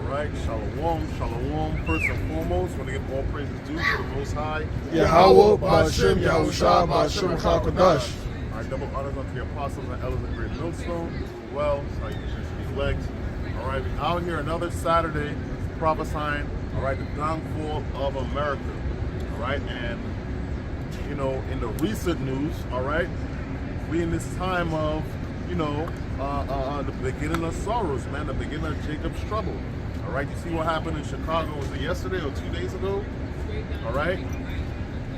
right, shalom, shalom. First and foremost, want to give all praises due to the Most High. Yahweh, Ba'ashem, Yahushua, Ba'ashem, Chakadash. All right, double honors unto the apostles and elders of Great Millstone. As well, salutations to the elect. All right, we out here another Saturday prophesying, all right, the downfall of America. All right, and, you know, in the recent news, all right, we in this time of, you know, the beginning of sorrows, man, the beginning of Jacob's trouble. All right, you see what happened in Chicago, was it yesterday or 2 days ago? All right,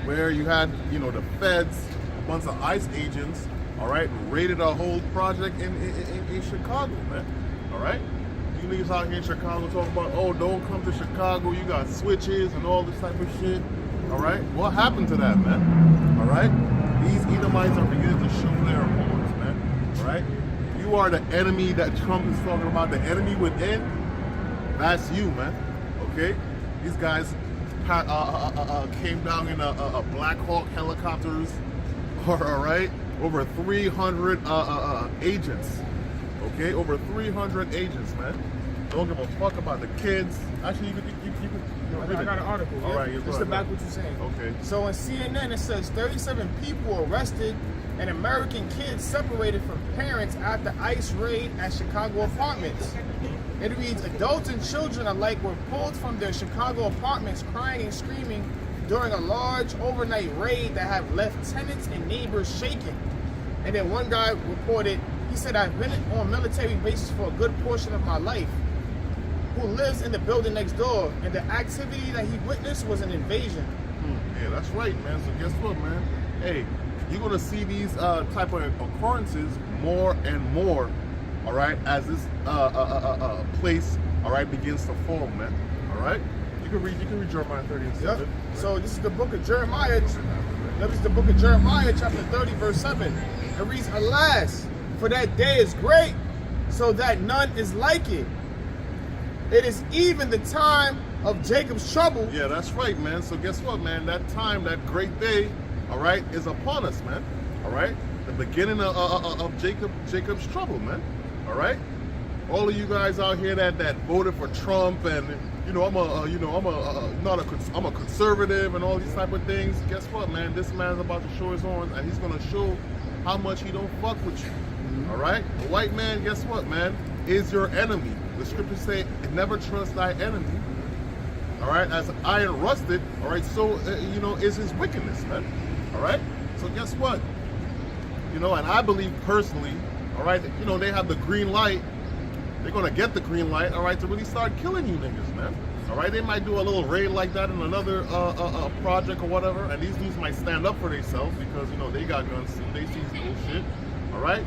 where you had, you know, the feds, a bunch of ICE agents, all right, raided a whole project in Chicago, man. All right, you niggas out here in Chicago talking about, oh, don't come to Chicago, you got switches and all this type of shit. All right, what happened to that, man? All right, these Edomites are beginning to show their horns, man. All right, you are the enemy that Trump is talking about, the enemy within. That's you, man. Okay, these guys came down in a Black Hawk helicopters. All right, over 300 agents. Okay, over 300 agents, man. Don't give a fuck about the kids. Actually, you can I got an article. All right, just about what you're saying. Okay. So on CNN, it says 37 people arrested and American kids separated from parents after ICE raid at Chicago apartments. It reads, adults and children alike were pulled from their Chicago apartments crying and screaming during a large overnight raid that have left tenants and neighbors shaken. And then one guy reported, he said, I've been on military bases for a good portion of my life, who lives in the building next door, and the activity that he witnessed was an invasion. Yeah, that's right, man. So guess what, man? Hey, you're gonna see these type of occurrences more and more, all right, as this place, all right, begins to form, man. All right, you can read Jeremiah 30 and 7. Yep. So this is the book of Jeremiah. That is the book of Jeremiah, chapter 30, verse 7. It reads, alas, for that day is great, so that none is like it. It is even the time of Jacob's trouble. Yeah, that's right, man. So guess what, man? That time, that great day, all right, is upon us, man. All right, the beginning of Jacob's trouble, man. All right, all of you guys out here that voted for Trump and I'm a conservative and all these type of things. Guess what, man? This man's about to show his horns, and he's gonna show how much he don't fuck with you. All right, the white man, guess what, man, is your enemy. The scriptures say, never trust thy enemy. All right, as iron rusted, all right, so, is his wickedness, man. All right, so guess what? And I believe personally, all right, they have the green light. They're going to get the green light, all right, to really start killing you niggas, man. All right, they might do a little raid like that in another project or whatever, and these dudes might stand up for themselves because, they got guns and they see bullshit, all right?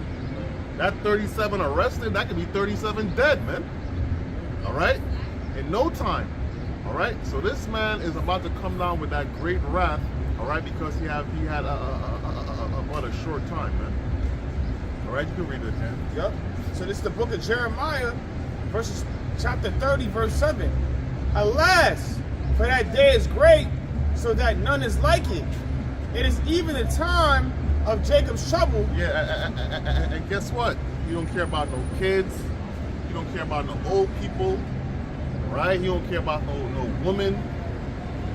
That 37 arrested, that could be 37 dead, man. All right? In no time. All right? So this man is about to come down with that great wrath, all right, because he had about a short time, man. All right, you can read it, man. Yep. So this is the book of Jeremiah, chapter 30, verse 7. Alas, for that day is great, so that none is like it. It is even the time of Jacob's trouble. Yeah, and guess what? You don't care about no kids. You don't care about no old people. All right? You don't care about no woman.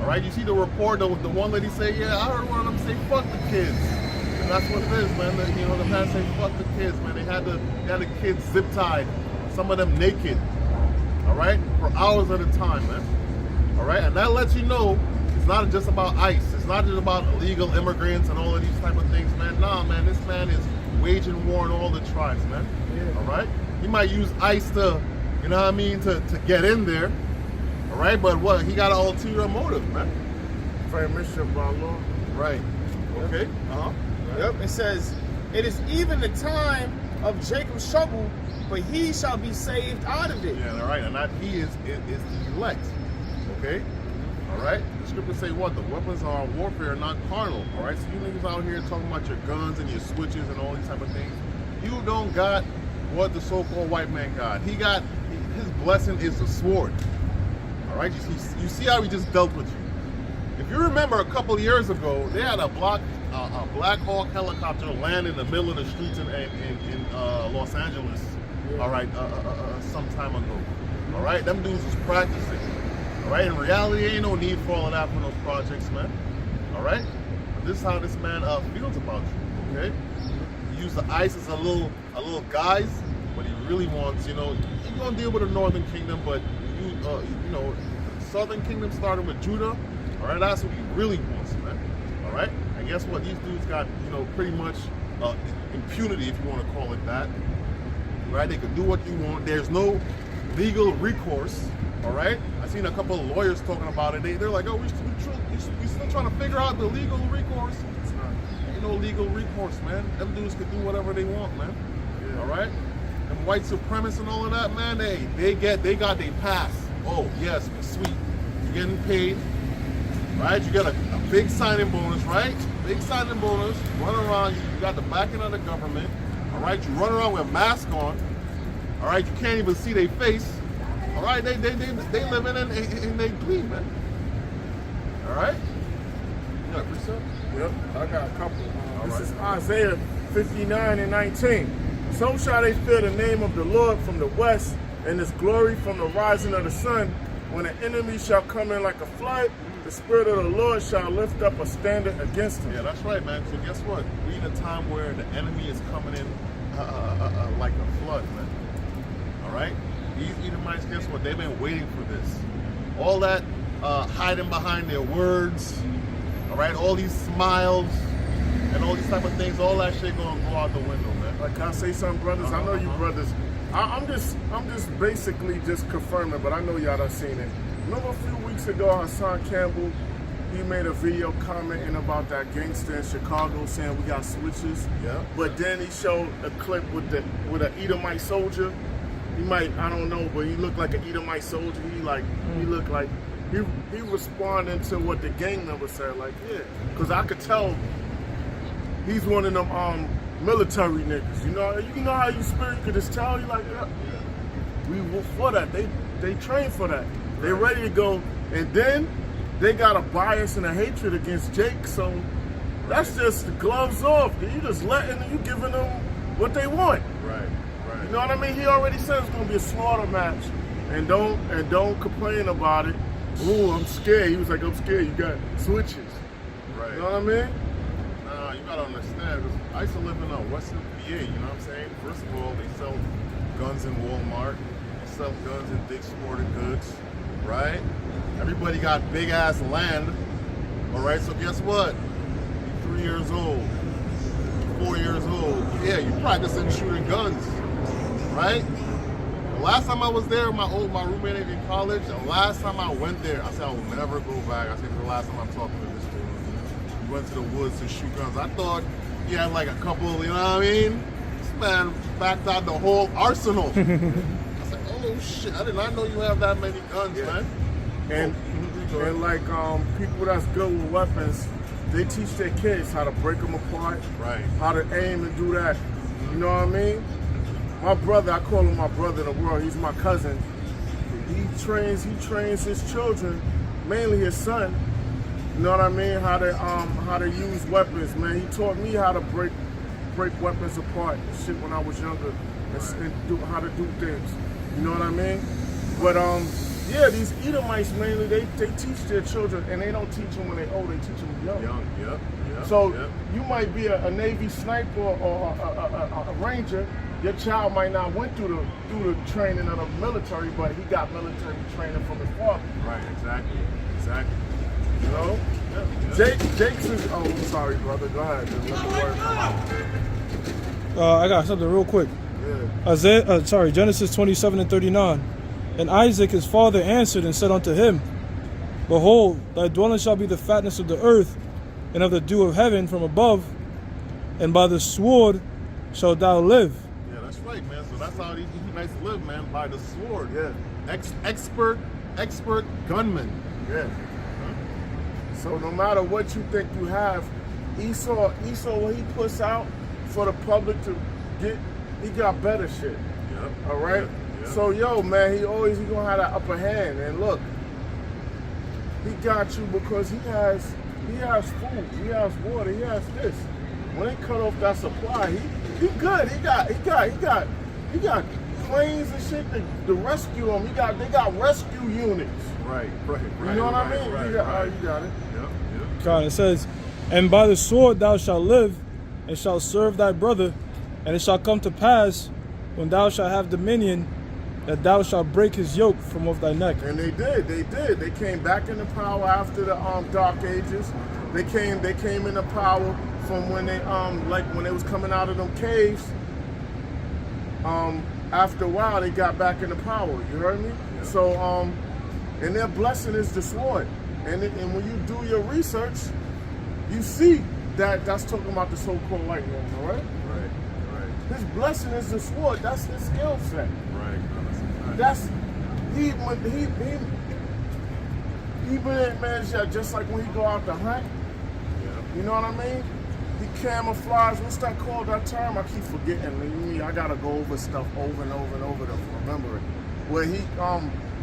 All right? You see the report, the one lady say, yeah, I heard one of them say, fuck the kids. And that's what it is, man. The past say, fuck the kids, man. They had the kids zip-tied, some of them naked. All right? For hours at a time, man. All right? And that lets you know it's not just about ICE. It's not just about illegal immigrants and all of these type of things, man. Nah, man, this man is waging war on all the tribes, man. Yeah. All right? He might use ICE to, to get in there. All right? But what? He got an ulterior motive, man. Permission by law. Right. Okay. Uh-huh. Right. Yep. It says, it is even the time of Jacob's trouble, but he shall be saved out of it. Yeah, all right. And that he is the elect. Okay? All right? The scriptures say what? The weapons of our warfare are not carnal. All right? So you niggas out here talking about your guns and your switches and all these type of things. You don't got what the so-called white man got. His blessing is the sword. All right? You see how he just dealt with you. If you remember a couple of years ago, they had a Black Hawk helicopter land in the middle of the streets in Los Angeles. Yeah. All right, some time ago. All right, them dudes is practicing. All right, in reality, ain't no need for all of that for those projects, man. All right, but this is how this man feels about you. Okay, he used the ICE as a little guise, but he really wants, you know, he's gonna deal with the Northern Kingdom, but you know, Southern Kingdom starting with Judah. All right, that's what he really wants, man. All right, and guess what? These dudes got, you know, pretty much impunity, if you want to call it that. Right, they could do what you want. There's no legal recourse. All right, I seen a couple of lawyers talking about it. They're like, oh, we still trying to figure out the legal recourse. Ain't no legal recourse, man. Them dudes could do whatever they want, man. Yeah. All right, them white supremacists and all of that, man. They got their pass. Oh yes, sweet. You're getting paid, right? You got a big signing bonus, right? Big signing bonus. Run around. You got the backing of the government. All right, you run around with a mask on. All right, you can't even see their face. All right, they living in they glee, man. All right, you got a precept? Yep, I got a couple. This right. is Isaiah 59:19. So shall they fear the name of the Lord from the west, and his glory from the rising of the sun. When the enemy shall come in like a flood, the Spirit of the Lord shall lift up a standard against him. Yeah, that's right, man. So guess what? We're in a time where the enemy is coming in like a flood, man. All right? These Edomites, guess what? They've been waiting for this. All that hiding behind their words, all right? All these smiles and all these type of things, all that shit gonna go out the window, man. Like, can I say something, brothers? I know you brothers. I'm just basically just confirming, but I know y'all done seen it. Remember a few weeks ago, Nyc Camp, he made a video commenting about that gangster in Chicago saying we got switches. Yeah. But then he showed a clip with an Edomite soldier. He might, I don't know, but he looked like an Edomite soldier. He looked like he responding to what the gang members said. Like, yeah, because I could tell he's one of them military niggas. You know how you spirit, you could just tell. You like, yeah, we were for that. They train for that. They ready to go, and then they got a bias and a hatred against Jake. So that's just the gloves off. You just you giving them what they want. Right. You know what I mean? He already said it's gonna be a slaughter match, and don't complain about it. Ooh, I'm scared. He was like, I'm scared. You got switches. Right. You know what I mean? Nah, you gotta understand. Cause I used to live in Western PA. You know what I'm saying? First of all, they sell guns in Walmart. They sell guns in Dick's Sporting Goods. Right? Everybody got big ass land. All right. So guess what? You're 3 years old. 4 years old. Yeah, you practicing shooting guns. Right? The last time I was there, my roommate in college, the last time I went there, I said I will never go back. I said the last time I'm talking to this dude. We went to the woods to shoot guns. I thought he had like a couple, you know what I mean? This man backed out the whole arsenal. I said, oh shit, I did not know you have that many guns, man. And like people that's good with weapons, they teach their kids how to break them apart, right? How to aim and do that. You know what I mean? My brother, I call him my brother in the world. He's my cousin. He trains his children, mainly his son. You know what I mean? How to use weapons, man. He taught me how to break weapons apart and shit when I was younger, and do how to do things. You know what I mean? But yeah, these Edomites mainly they teach their children, and they don't teach them when they're old. They teach them young. Yep. So you might be a Navy sniper or a Ranger. Your child might not went through the training of the military, but he got military training from his father. Right, exactly. You know? Yeah. Jake's is, oh, I'm sorry, brother. Go ahead. Let the word come out. I got something real quick. Yeah. Genesis 27:39. And Isaac his father answered and said unto him, Behold, thy dwelling shall be the fatness of the earth, and of the dew of heaven from above, and by the sword shalt thou live. Yeah, that's right, man. So that's how these Edomites live, man, by the sword. Yeah. Expert gunman. Yeah. So no matter what you think you have, Esau, what he puts out for the public to get, he got better shit. Yep. All right? Yep. So yo, man, he gonna have that upper hand. And look, he got you because he has food, he has water, he has this. When they cut off that supply, he good. He got planes and shit to rescue them. They got rescue units. Right. You know what I mean? Right, You got it. Yep. God, it says, and by the sword thou shalt live, and shalt serve thy brother, and it shall come to pass, when thou shalt have dominion, that thou shalt break his yoke from off thy neck. And they did. They came back into power after the Dark Ages. They came into power from when they when they was coming out of them caves. After a while, they got back into power. You heard me? Yeah. So and their blessing is the sword. And when you do your research, you see that that's talking about the so-called white man. All right? Right. His blessing is the sword. That's his skill set. Right. That's he man, just like when he go out to hunt. Yeah. You know what I mean? He camouflage. What's that called? That term? I keep forgetting. I gotta go over stuff over and over to remember it. Where he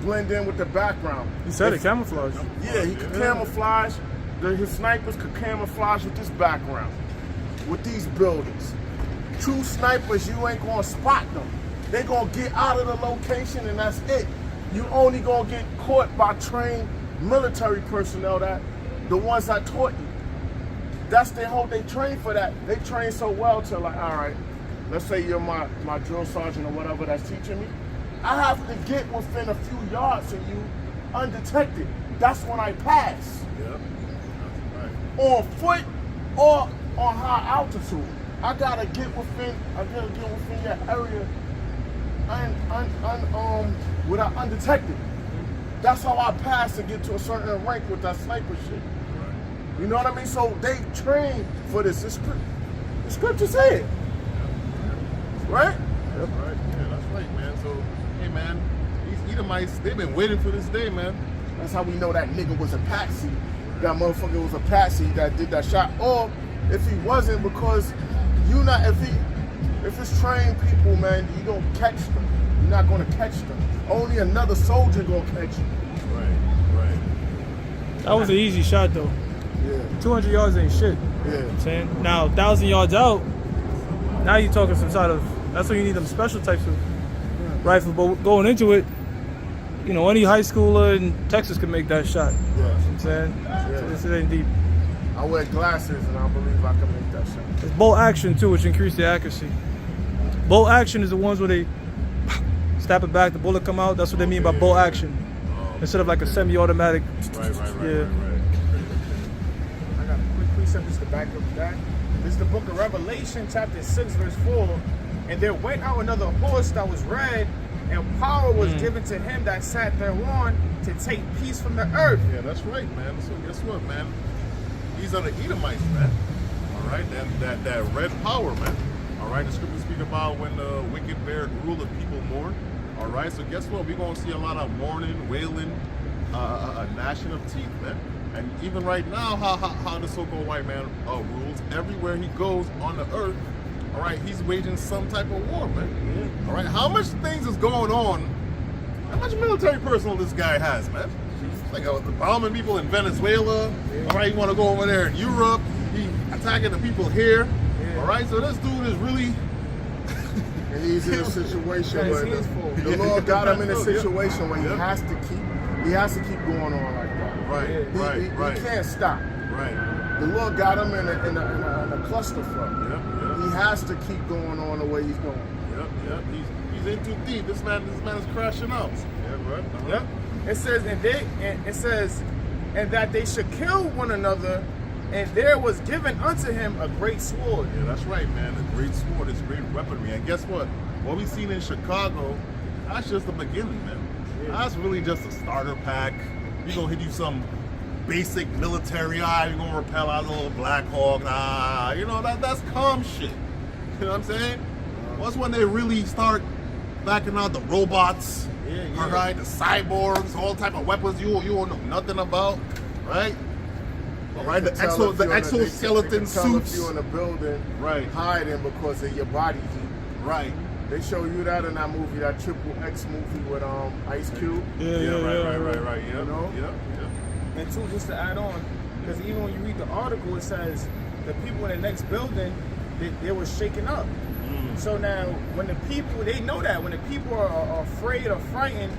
blend in with the background. He said it, camouflage. Yeah, he could camouflage. His snipers could camouflage with this background, with these buildings. True snipers, you ain't gonna spot them. They gonna get out of the location and that's it. You only gonna get caught by trained military personnel, that the ones that taught you. That's their whole, they train for that. They train so well to like, all right, let's say you're my drill sergeant or whatever that's teaching me. I have to get within a few yards of you undetected. That's when I pass. Yep. Right. On foot or on high altitude. I gotta get within your area without undetected. That's how I pass to get to a certain rank with that sniper shit. Right. You know what I mean? So they train for this. The scripture say it. Right? That's right. Yeah, that's right, man. So, hey, man, these Edomites, they've been waiting for this day, man. That's how we know that nigga was a patsy. That motherfucker was a patsy that did that shot. Or if he wasn't, because if it's trained people, man, you don't catch them. You're not gonna catch them. Only another soldier gonna catch you. Right. That was an easy shot, though. Yeah. 200 yards ain't shit. Yeah. You know what I'm saying? Now, 1,000 yards out, now you're talking some sort of, that's when you need them special types of rifles. But going into it, you know, any high schooler in Texas can make that shot. Yeah. You know what I'm saying? Yeah. So this ain't deep. I wear glasses and I believe I can make that shot. It's bolt action, too, which increase the accuracy. Bolt action is the ones where they stab it back, the bullet come out. That's what they mean by bolt action. Instead of like a semi-automatic. Right. Yeah. I got a quick precept just to back up that. This is the book of Revelation, chapter 6, verse 4. And there went out another horse that was red, and power was given to him that sat thereon to take peace from the earth. Yeah, that's right, man. So guess what, man? These are the Edomites, man. All right, that red power, man. All right, the scriptures speak about when the wicked bear rule the people mourn. All right, so guess what? We're gonna see a lot of mourning, wailing, a gnashing of teeth, man. And even right now, how the so-called white man rules everywhere he goes on the earth. All right, he's waging some type of war, man. All right, how much things is going on? How much military personnel this guy has, man? Like bombing people in Venezuela. All right, you want to go over there in Europe? He attacking the people here. All right, so this dude is really. And he's in a situation Yeah, where his hands full. the Lord got him in a situation where he has to keep going on like that. Right. He can't stop. Right. The Lord got him in a clusterfuck. Yep. He has to keep going on the way he's going. Yep. He's in too deep. This man is crashing out. Yeah, right. Yep. It says, and that they should kill one another, and there was given unto him a great sword. Yeah, that's right, man. A great sword is great weaponry. And guess what? What we've seen in Chicago, that's just the beginning, man. That's really just a starter pack. You're gonna hit you some basic military, you're gonna repel out a little Black Hawk, you know, that's calm shit. You know what I'm saying? What's when they really start backing out the robots, all right, the cyborgs, all type of weapons you don't know nothing about, right? All right, the exoskeleton suits. If you're in a building, right, hiding because of your body heat. Right. They show you that in that movie, that Triple X movie with Ice Cube. Right. Yeah. You know? Yeah. And two, just to add on, because even when you read the article, it says the people in the next building, they were shaken up. So now, when the people, they know that when the people are afraid or frightened,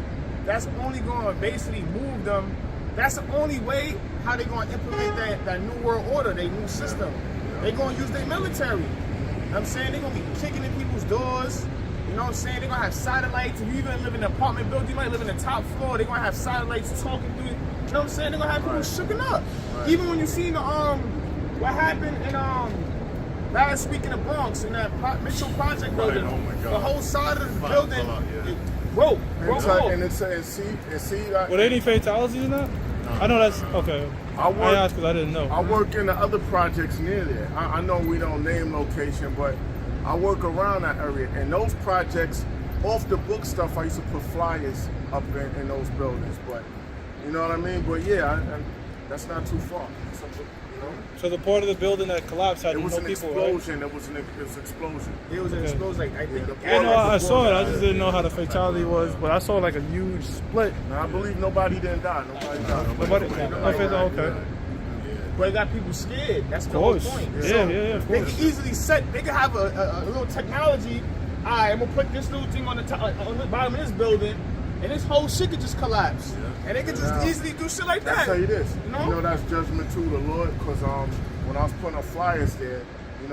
that's only going to basically move them. That's the only way how they're going to implement that new world order, their new system. They're going to use their military. You know what I'm saying? They're going to be kicking in people's doors. You know what I'm saying? They're going to have satellites. If you even live in an apartment building, you might live in the top floor. They're going to have satellites talking through. You know what I'm saying? They're going to have people shooken up. Right. Even when you seen the, what happened in, last week in the Bronx, in that Mitchell Project building, Oh my God. the whole side of the Fire building, fell out, yeah. it broke off. And see, like, Were there any fatalities in that? I know that's okay. I I asked because I didn't know. I work in the other projects near there. I know we don't name location, but I work around that area. And those projects, off the book stuff, I used to put flyers up in those buildings. But you know what I mean? But yeah, that's not too far. You know? So the part of the building that collapsed had It was no an people, explosion. It was an explosion. It was an Okay. explosion. Like, I think the right? No, I saw it. I Yeah. just didn't know how the fatality was, but I saw like a huge split. Now, I believe nobody didn't die. Nobody died. Nobody. Okay. But it got people scared. That's Of the whole course. point. Yeah, So yeah, of they course. can easily they can have a little technology. All right, I'm gonna put this little thing on the top, on the bottom of this building, and this whole shit could just collapse. And they could just Now, easily do shit like that. I'll tell you this. You know? That's judgment to the Lord. Because when I was putting up flyers there,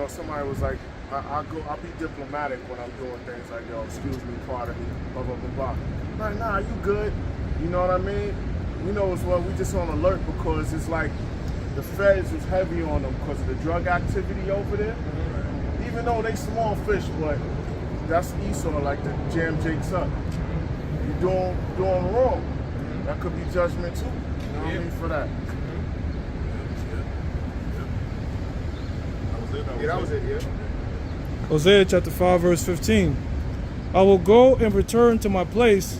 somebody was like, I'll be diplomatic when I'm doing things like, yo, excuse me, pardon me, blah, blah, blah, blah. I'm like, nah, you good. You know what I mean? As well, we just on alert because it's like the feds was heavy on them because of the drug activity over there. Even though they small fish, but that's Esau, like to jam Jake's up. You're doing wrong. That could be judgment too. You know what I mean? For that. That was it, yeah. Hosea chapter 5 verse 15. I will go and return to my place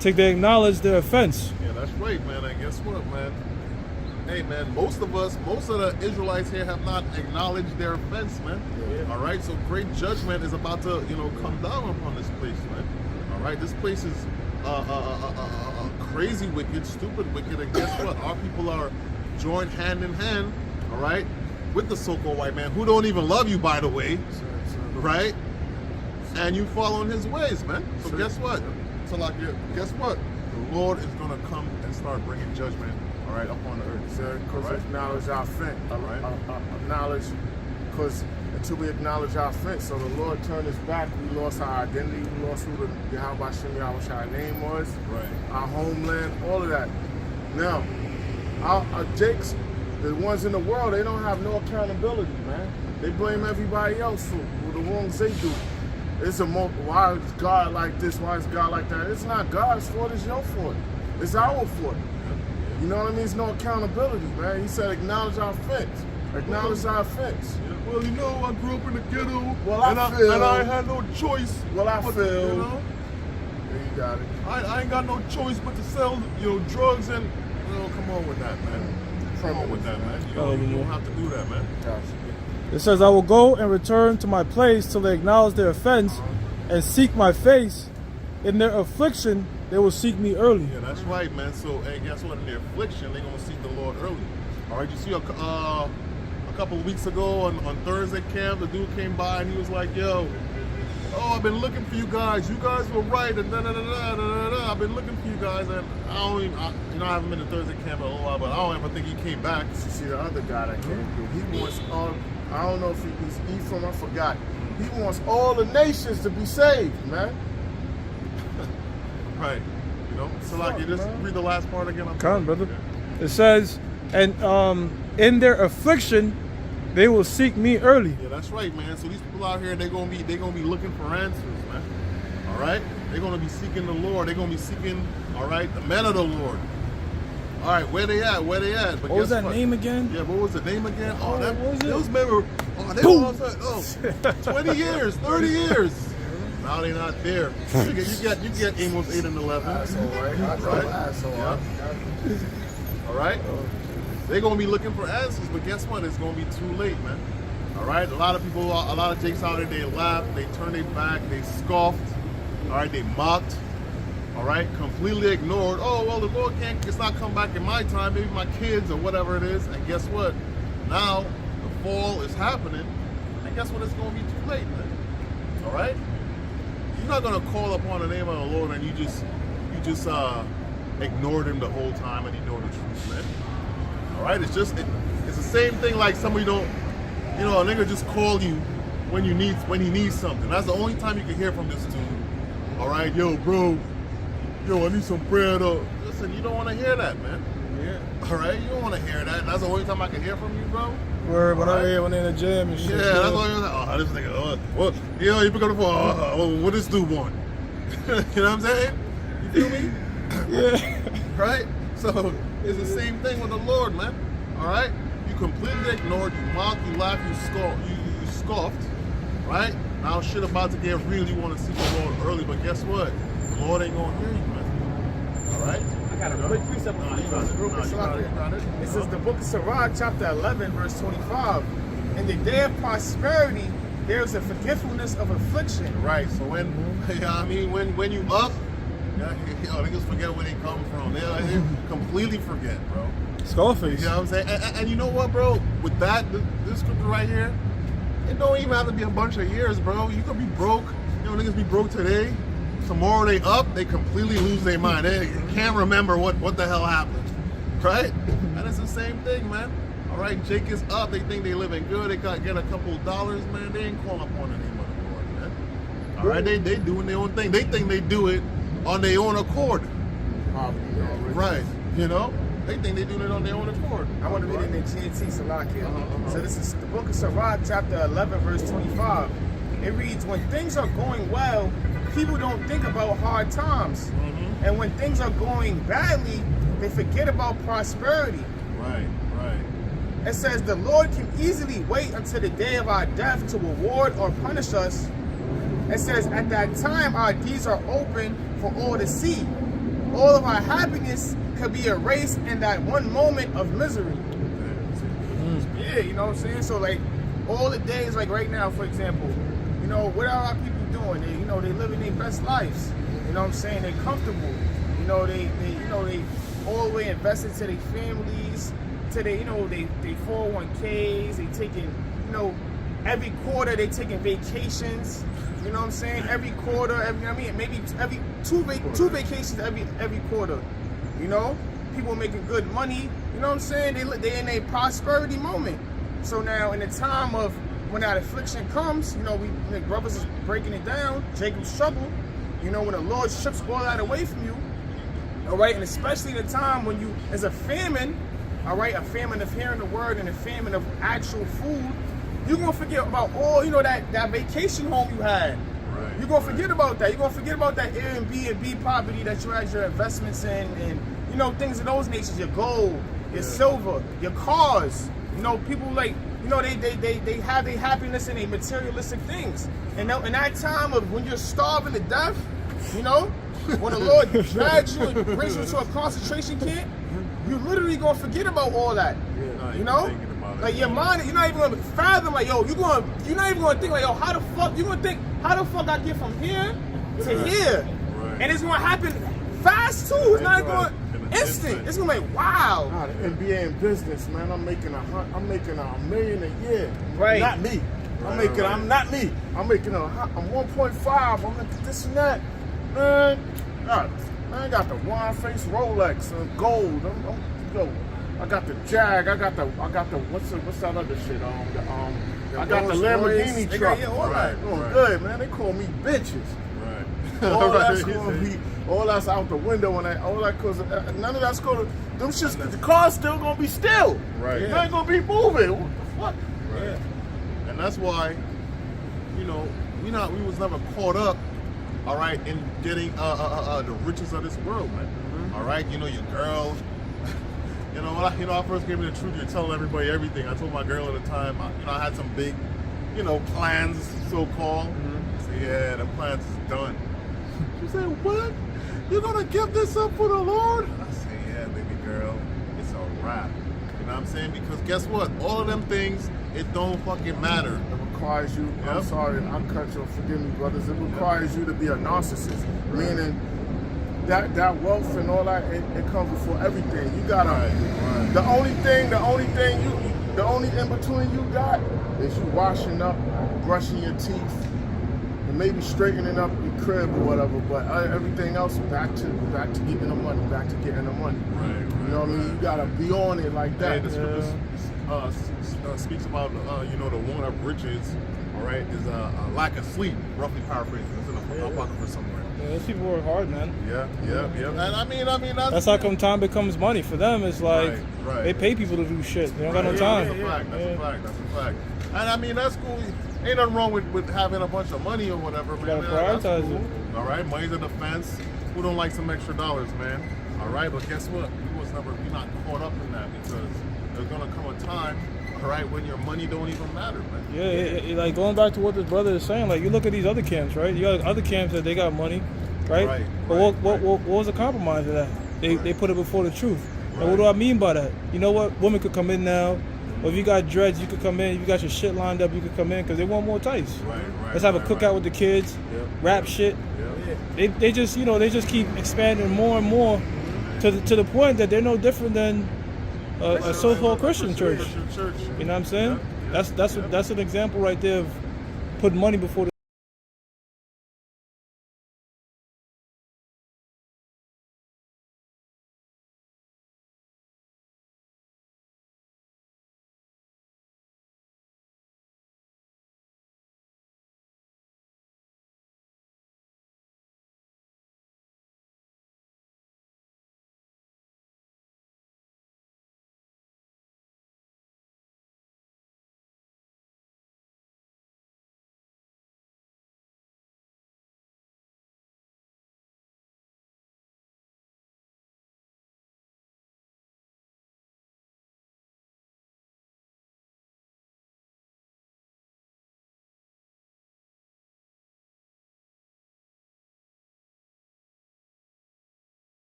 till they acknowledge their offense. Yeah, that's right, man. And guess what, man? Hey, man, most of the Israelites here have not acknowledged their offense, man. All right, so great judgment is about to, come down upon this place, man. All right, this place is crazy wicked, stupid wicked, and guess what? Our people are joined hand in hand, all right, with the so-called white man who don't even love you, by the way, right? And you following his ways, man. So guess what? So guess what? The Lord is gonna come and start bringing judgment, all right, upon the earth. Because acknowledge our offense. Acknowledge, because until we acknowledge our offense, so the Lord turned his back, we lost our identity, we lost who the Yahweh Shem Yahweh our name was, Right. our homeland, all of that. Now, our Jakes, the ones in the world, they don't have no accountability, man. They blame everybody else for the wrongs they do. Why is God like this? Why is God like that? It's not God's fault, it's your fault. It's our fault. You know what I mean? It's no accountability, man. He said acknowledge our offense. Acknowledge our offense. Well, I grew up in the ghetto, Well, and I had no choice. Well, I but, feel. There you got it. I ain't got no choice but to sell, drugs and, come on with that, man. Come on with that, man. You don't have to do that, man. Gotcha. It says, I will go and return to my place till they acknowledge their offense and seek my face. In their affliction, they will seek me early. Yeah, that's right, man. So, hey, guess what? In their affliction, they're going to seek the Lord early. All right, you see a couple of weeks ago on Nyc Camp, the dude came by and he was like, yo, I've been looking for you guys. You guys were right, and da-da-da-da-da-da-da. I've been looking for you guys, and I haven't been to Nyc Camp in a little while, but I don't ever think he came back. You see the other guy that came through. He wants I don't know if he's Ephraim, I forgot. He wants all the nations to be saved, man. Right. So you just read the last part again. Come on, brother. It says, and in their affliction, they will seek me early. Yeah, that's right, man. So these people out here, they're gonna be looking for answers, man. All right, they're gonna be seeking the Lord. They're gonna be seeking, all right, the men of the Lord. All right, where they at? But What was that name again? Yeah, what was the name again? What was it? Those men were, they were all said, 20 years, 30 years. Now they're not there. You get Amos 8 and 11. Asshole, right? Asshole. Yeah. All right. They're gonna be looking for answers, but guess what? It's gonna be too late, man. All right. A lot of Jakes out there, they laughed, they turned their back, they scoffed. All right. They mocked. All right. Completely ignored. Oh well, the Lord it's not come back in my time. Maybe my kids or whatever it is. And guess what? Now the fall is happening, and guess what? It's gonna be too late, man. All right? You're not gonna call upon the name of the Lord and you just ignored him the whole time and ignore the truth, man. All right? It's the same thing like somebody don't, a nigga just call you when he needs something. That's the only time you can hear from this dude. All right, yo, bro, I need some bread. Listen, you don't want to hear that, man. Yeah. All right, you don't want to hear that. That's the only time I can hear from you, bro. Word, when I'm here, when they're in the gym and shit. Yeah, that's all you're like, oh, this nigga, what? Yeah, you pick up the phone. What this dude want? You know what I'm saying? You feel me? Yeah. Right? So it's the same thing with the Lord, man. All right? You completely ignored, you mocked, you laughed, you scoffed, right? Now shit about to get real, you want to see the Lord early, but guess what? The Lord ain't gonna hear you, man. All right? I got a quick precept for you. It says the book of Sirach, chapter 11, verse 25. In the day of prosperity, there is a forgetfulness of affliction. Right. So when you up, niggas forget where they come from. They completely forget, bro. Scarface. You know what I'm saying? And you know what, bro? With that, this scripture right here, it don't even have to be a bunch of years, bro. You could be broke. Niggas be broke today. Tomorrow they up, they completely lose their mind. They can't remember what the hell happened, right? And it's the same thing, man. All right, Jake is up. They think they living good. They got get a couple of dollars, man. They ain't calling upon the name of the Lord, man. All right, they doing their own thing. They think they do it on their own accord, right? They think they doing it on their own accord. I want to read it in GNT Salakia. So this is the book of Sirach, chapter 11, verse 25. It reads, when things are going well, people don't think about hard times. Mm-hmm. And when things are going badly, they forget about prosperity. Right. It says, the Lord can easily wait until the day of our death to reward or punish us. It says, at that time, our deeds are open for all to see. All of our happiness could be erased in that one moment of misery. Yeah, you know what I'm saying? So, like, all the days, like right now, for example, what are our people doing? They living their best lives. You know what I'm saying? They're comfortable. They all the way invested to their families, to their 401ks. They taking, every quarter they taking vacations. You know what I'm saying? Every quarter, maybe every two vacations every quarter. People making good money. You know what I'm saying? They in a prosperity moment. So now in the time of when that affliction comes, we brothers is breaking it down, Jacob's trouble, when the Lord strips all that away from you, all right, and especially in the time when there's a famine, all right, a famine of hearing the word and a famine of actual food, you're going to forget about all, that vacation home you had. Right. You're going to forget about that. You're going to forget about that Airbnb property that you had your investments in and, things of those natures, your gold, your silver, your cars. People like, they have their happiness in their materialistic things. And in that time of when you're starving to death, when the Lord drags you and brings you to a concentration camp, you literally gonna forget about all that. Like your mind, you're not even gonna fathom, like, you're not even gonna think, like, how the fuck I get from here to here? Right. And it's gonna happen fast too. It's not going instant. It's gonna be like, wow. Nah, the NBA in business, man. I'm making $1 million a year. Right. Not me. I'm not me. I'm making I'm 1.5. I'm making this and that. Man, I got the wine face Rolex and gold. I got the Jag. I got the what's that other shit? I got the Lamborghini truck. Right. Good, man. They call me bitches. Right. All that's out the window and cause none of that's gonna. Them shits. The car's still gonna be still. Right. It ain't gonna be moving. What the fuck? Right. Yeah. And that's why, we was never caught up, all right, in getting the riches of this world, man. Mm-hmm. All right, your girl. When I first came to the truth, you're telling everybody everything. I told my girl at the time, I had some big, plans, so-called. Mm-hmm. I said, yeah, the plans is done. She said, what? You're gonna give this up for the Lord? I said, yeah, baby girl, it's a wrap. You know what I'm saying? Because guess what? All of them things, it don't fucking matter. It requires you, I'm sorry, I cut you, forgive me, brothers. It requires you to be a narcissist, meaning that wealth and all that, it comes before everything. You gotta, the only in between you got is you washing up, brushing your teeth, and maybe straightening up your crib or whatever. But everything else back to getting the money, back to getting the money. Right. You know what I mean? You gotta be on it like Hey, that. the scripture speaks about the woman of riches. All right, is a lack of sleep. Roughly paraphrasing. It's in the apocrypha somewhere. Yeah, those people work hard, man. Yeah. And I mean That's how come time becomes money for them. It's like Right. they pay people to do shit. They don't got no Right, time. That's a fact. That's a fact. And I mean, that's cool. Ain't nothing wrong with having a bunch of money or whatever. You man. gotta That's prioritize cool. it. All right, money's a defense. Who don't like some extra dollars, man? All right, but guess what? You're not caught up in that because there's gonna come a time, all right, when your money don't even matter, man. Yeah, like going back to what this brother is saying, like you look at these other camps, right? You got other camps that they got money, right? But what was the compromise of that? They put it before the truth. And what do I mean by that? You know what? Women could come in now. Or if you got dreads, you could come in. If you got your shit lined up, you could come in because they want more tights. Right. Let's have a cookout with the kids, rap shit. They just keep expanding more and more to the point that they're no different than a so-called Christian church. You know what I'm saying? That's an example right there of putting money before the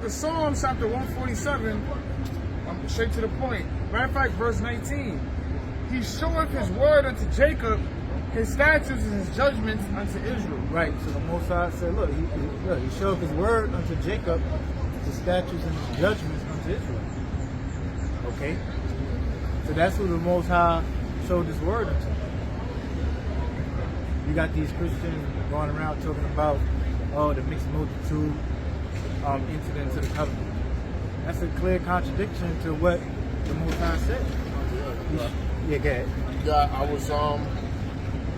The Psalm chapter 147, I'm straight to the point. Matter of fact, verse 19. He showeth his word unto Jacob, his statutes and his judgments unto Israel. Right. So the Most High said, look, he showed his word unto Jacob, his statutes and his judgments unto Israel. Okay? So that's who the Most High showed his word unto. You got these Christians going around talking about, the mixed multitude entered into the covenant. That's a clear contradiction to what the Most High said. Yeah, go ahead.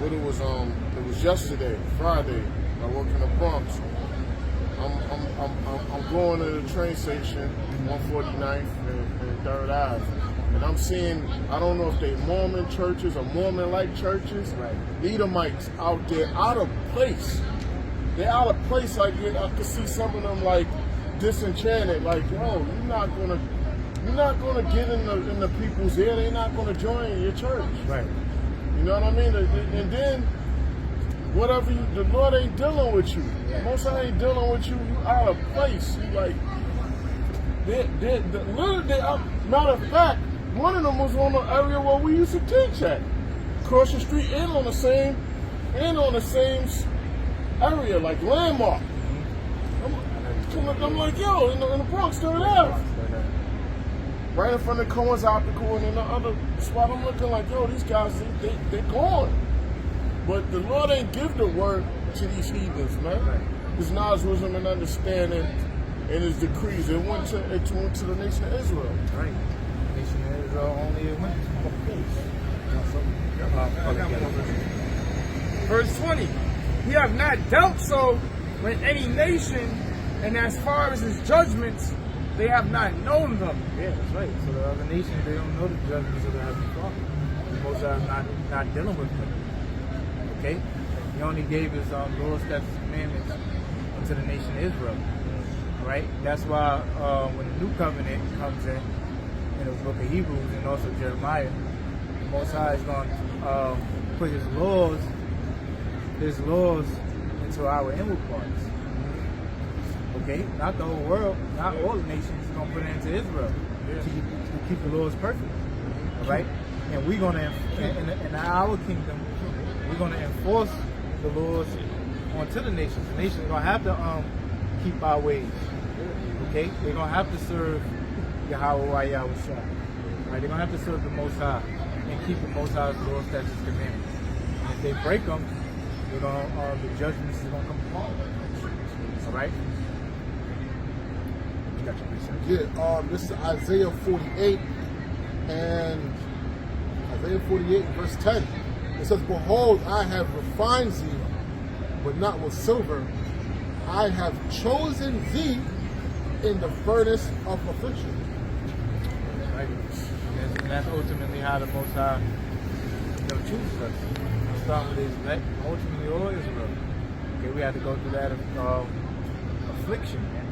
It was yesterday, Friday. I work in the Bronx. I'm going to the train station, 149th and 3rd Ave. And I'm seeing, I don't know if they Mormon churches or Mormon-like churches, Right. Edomites out there, out of place. They're out of place. Like, I could see some of them like disenchanted. Like, yo, you're not gonna get in the people's ear. They're not gonna join your church. Right. You know what I mean? And then whatever the Lord ain't dealing with you. Most High ain't dealing with you. You out of place. You like, matter of fact, one of them was on the area where we used to teach at, across the street and on the same area, like landmark. I'm like, yo, in the Bronx, 3rd Ave. Right in front of Cohen's Optical, and in the other spot, I'm looking like, yo, these guys, they gone. But the Lord ain't give the word to these heathens, man. Right. His knowledge, wisdom, and understanding, and his decrees. It went to the nation of Israel. Right. The nation of Israel only went to one place. Verse 20. He have not dealt so with any nation, and as far as his judgments, they have not known them. Yeah, that's right. So the other nations, they don't know the judgments of the Heavenly Father. The Most High is not dealing with them. Okay? He only gave his laws, statutes, commandments unto the nation of Israel. Right? That's why when the new covenant comes in the book of Hebrews and also Jeremiah, the Most High is going to put his laws into our inward parts. Okay? Not the whole world, not all the nations is going to put it into Israel to keep the laws perfect. All right? And we're going to, in our kingdom, we're going to enforce the laws onto the nations. The nations are going to have to keep our ways. Okay? They're going to have to serve Yahweh Yahweh Shah. Right? They're going to have to serve the Most High and keep the Most High's laws, statutes, commandments. And if they break them, they're going to, the judgments is going to come upon them. All right? You got your research. Yeah, this is Isaiah 48, and Isaiah 48, verse 10. It says, behold, I have refined thee, but not with silver. I have chosen thee in the furnace of affliction. Right. And that's ultimately how the Most High chooses us. Starting with his elect, ultimately all Israel. Okay, we had to go through that affliction, man.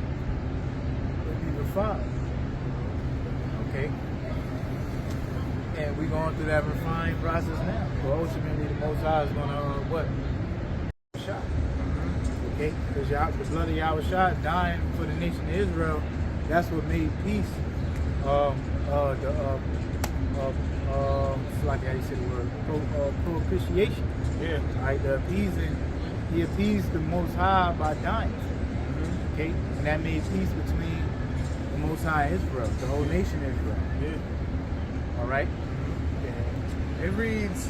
To be refined. Okay? And we're going through that refined process now. So ultimately the Most High is going to, Shah. Okay? Because the blood of Yahweh Shah dying for the nation of Israel, that's what made peace, like how you say the word, propitiation. Yeah. Right? The appeasing, he appeased the Most High by dying. Okay? And that made peace between the Most High and Israel, the whole nation of Israel. Yeah. All right? It reads,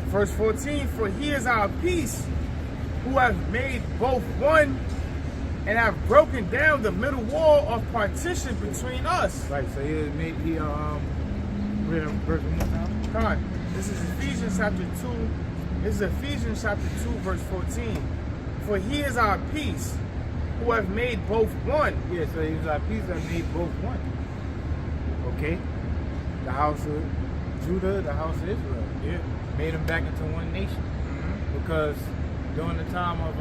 verse 14, for he is our peace, who have made both one and have broken down the middle wall of partition between us. Right, so read verse 1 more time. Come on. This is Ephesians chapter 2. This is Ephesians chapter 2, verse 14. For he is our peace, who have made both one. Yeah, so he was our peace that made both one. Okay? The house of Judah, the house of Israel. Yeah. Made them back into one nation. Because during the time of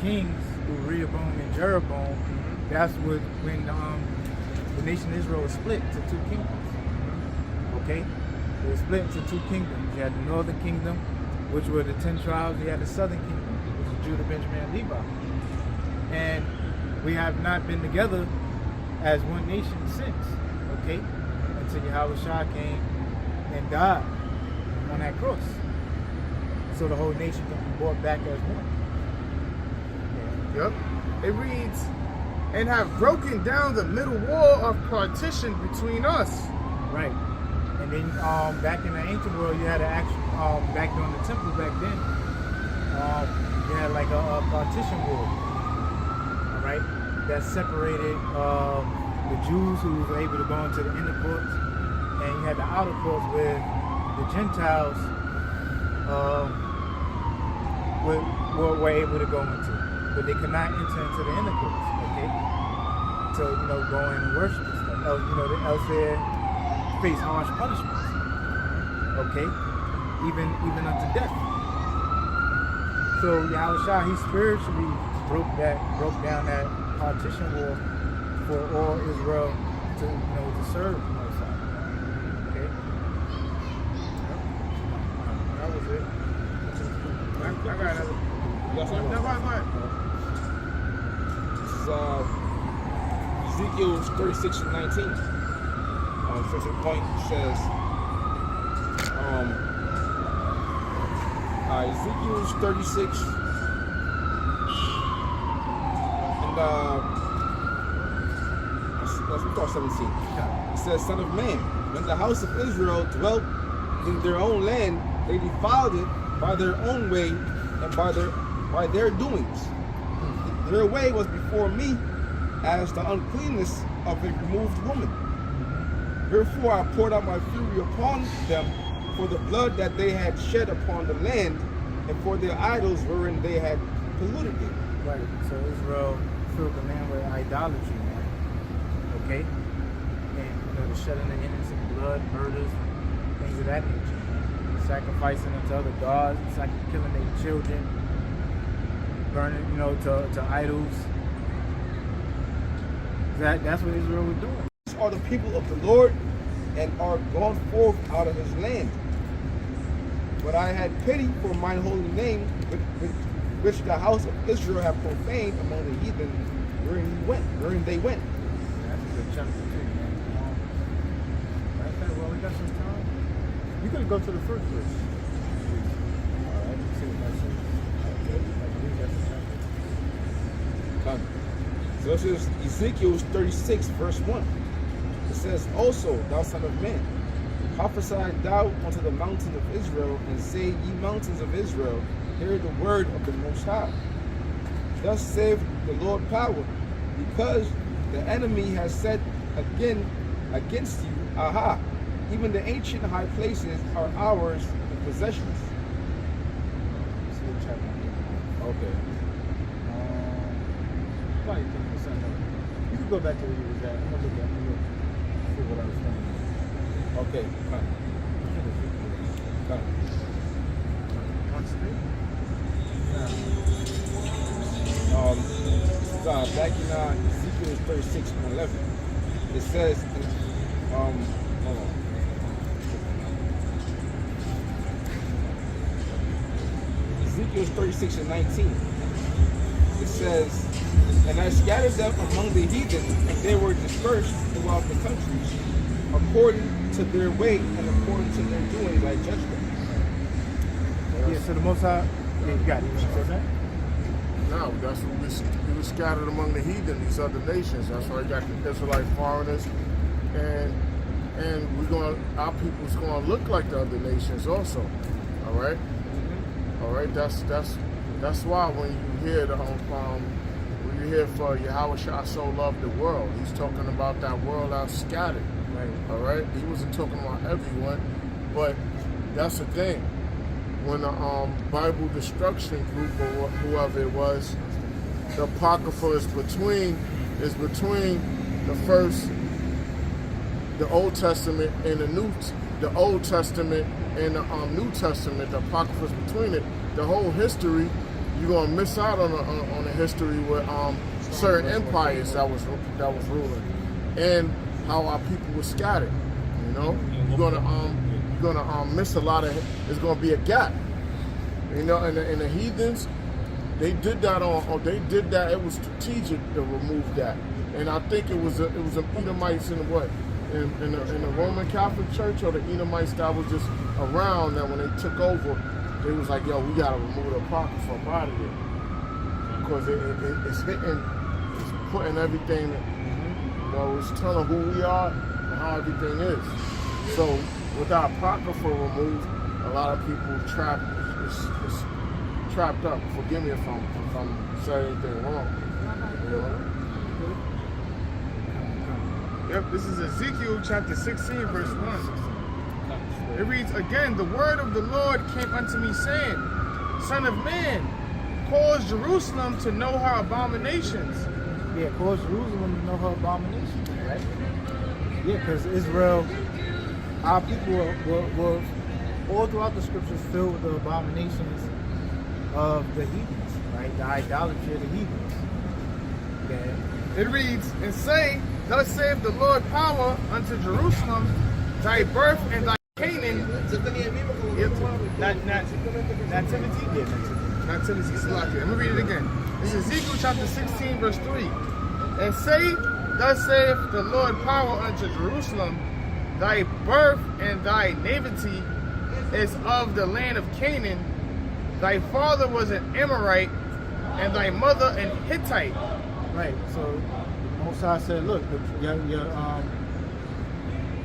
kings, Rehoboam and Jeroboam, that's when the nation of Israel was split into two kingdoms. Okay? They were split into two kingdoms. You had the northern kingdom, which were the 10 tribes. You had the southern kingdom, which was Judah, Benjamin, and Levi. And we have not been together as one nation since, okay? Until Yahweh Shah came and died on that cross. So the whole nation can be brought back as one. Yep. It reads, and have broken down the middle wall of partition between us. Right. And then back in the ancient world, you had an actual, back during the temple back then, you had like a partition wall, all right, that separated the Jews who were able to go into the inner courts, and you had the outer courts where the Gentiles were able to go into, but they could not enter into the inner courts, okay? To, you know, go in and worship and stuff. Else, you know, else they face harsh punishments, okay? Even unto death. So Yahweh Shah, he spiritually broke down that partition wall for all Israel to, you know, to serve the Most High. Okay? That was it. I got another. You got something? No, go ahead. This is Ezekiel 36 and 19. First point says, Ezekiel 36 and let's start 17. It says, Son of man, when the house of Israel dwelt in their own land, they defiled it by their own way and by their doings. Their way was before me as the uncleanness of a removed woman. Therefore I poured out my fury upon them for the blood that they had shed upon the land, and for their idols wherein they had polluted it. Right. So Israel filled the land with idolatry, man. Okay? And, you know, the shedding of innocent blood, murders, things of that nature. Sacrificing unto other gods, killing their children, burning, you know, to idols. That's what Israel was doing. These are the people of the Lord, and are gone forth out of his land. But I had pity for mine holy name, which the house of Israel have profaned among the heathen, wherein they went. That's a good chapter too, man. Okay, well, we got some time. You could go to the first verse. All right, let's see what that says. Okay, I believe that's the chapter. Done. So this is Ezekiel 36, verse 1. It says, Also, thou son of man, prophesy thou unto the mountains of Israel, and say, Ye mountains of Israel, hear the word of the Most High. Thus saith the Lord power, because the enemy has said again against you, Aha, even the ancient high places are ours in possessions. See what chapter. Okay. Probably 50% of it. You can go back to where you was at. I'm gonna look at you. See what I was thinking. Okay. Come. On screen? Back in Ezekiel 36 and 11, it says, hold on. Ezekiel 36 and 19, it says, And I scattered them among the heathen, and they were dispersed throughout the countries, according to their way and according to their doings I judged them. Yeah, so the Most High, yeah, you got it. You said that? No, that's what we was scattered among the heathen, these other nations. That's why you got the Israelite foreigners, and our people's gonna look like the other nations also. All right, all right. That's why when you hear when you hear for Yahweh Shah so loved the world, he's talking about that world out scattered. Right. All right. He wasn't talking about everyone, but that's the thing. When the Bible Destruction Group or whoever it was, the Apocrypha is between the Old Testament and the Old Testament and the New Testament. The Apocrypha is between it. The whole history, you're gonna miss out on the history with certain empires that was ruling, and how our people were scattered. You know, you're gonna miss a lot of. There's gonna be a gap. You know, and the heathens, They did that they did that. It was strategic to remove that, and I think it was an Edomites in what in the Roman Catholic Church or the Edomites that was just around that when they took over, they was like, yo, we gotta remove the apocrypha from out of here because it's hitting, it's putting everything, it's telling who we are and how everything is. So with the apocrypha removed, a lot of people trapped up. Forgive me if I'm saying anything wrong. You know? Yep, this is Ezekiel chapter 16, verse 1. It reads, again, the word of the Lord came unto me, saying, Son of man, cause Jerusalem to know her abominations. Yeah, cause Jerusalem to know her abominations, right? Yeah, because Israel, our people were all throughout the scriptures filled with the abominations of the heathens, right? The idolatry of the heathens. Okay. It reads, and say, thus saith the Lord power unto Jerusalem, thy birth and thy Canaan. Not Timothy? Yeah, Not Timothy, Salaki. Let me read it again. This is Ezekiel chapter 16, verse 3. And say, thus saith the Lord power unto Jerusalem, thy birth and thy nativity is of the land of Canaan. Thy father was an Amorite, and thy mother an Hittite. Right. So the Most High said, look, your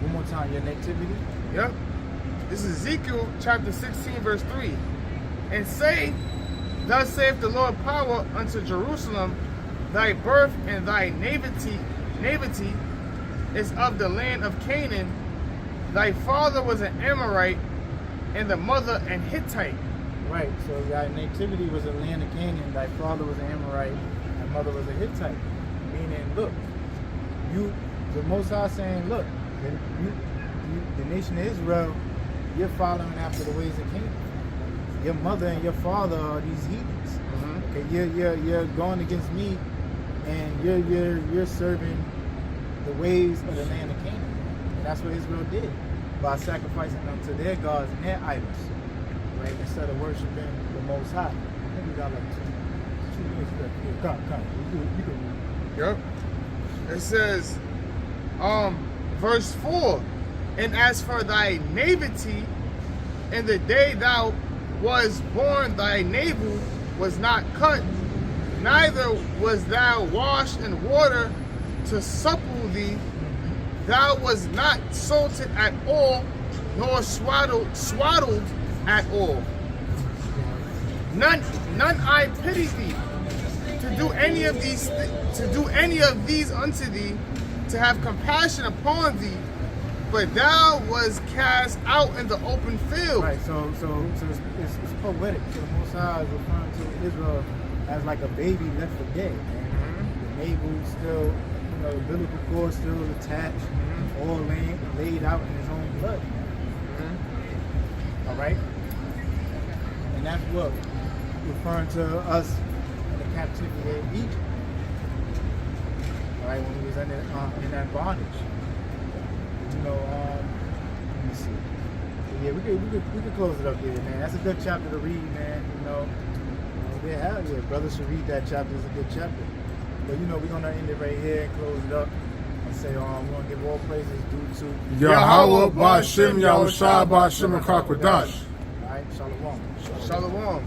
one more time, your nativity. Yep. This is Ezekiel chapter 16, verse 3. And say, thus saith the Lord power unto Jerusalem, thy birth and thy nativity is of the land of Canaan. Thy father was an Amorite, and the mother an Hittite. Right. So thy nativity was a land of Canaan. Thy father was an Amorite, and mother was a Hittite. Meaning, look, the Most High saying, look, the nation of Israel, you're following after the ways of Canaan. Your mother and your father are these heathens. Okay, you're going against me, and you're serving the ways of the land of Canaan. And that's what Israel did by sacrificing unto their gods and their idols, right? Instead of worshiping the Most High. I think we got like two minutes left here. Come. You can Yep. It says, verse 4, and as for thy nativity, in the day thou was born, thy navel was not cut, neither was thou washed in water to supple thee. Thou was not salted at all, nor swaddled at all. None I pity thee to do any of these unto thee, to have compassion upon thee, but thou was cast out in the open field. Right, so it's poetic. So the Most High is referring to Israel as like a baby left for dead. The navel still, the umbilical cord still attached, all laid out in his own blood. All right, and that's what referring to us in the captivity of Egypt. All right, when we was in that bondage. Let me see. Yeah, we could close it up there, man. That's a good chapter to read, man. Brothers should read that chapter. It's a good chapter. But we're gonna end it right here and close it up and say, we're gonna give all praises due to Yahweh, Ba'Shem, Yahushua, Ba'Shem, and Krakwadash. All right, Shalom. Shalom.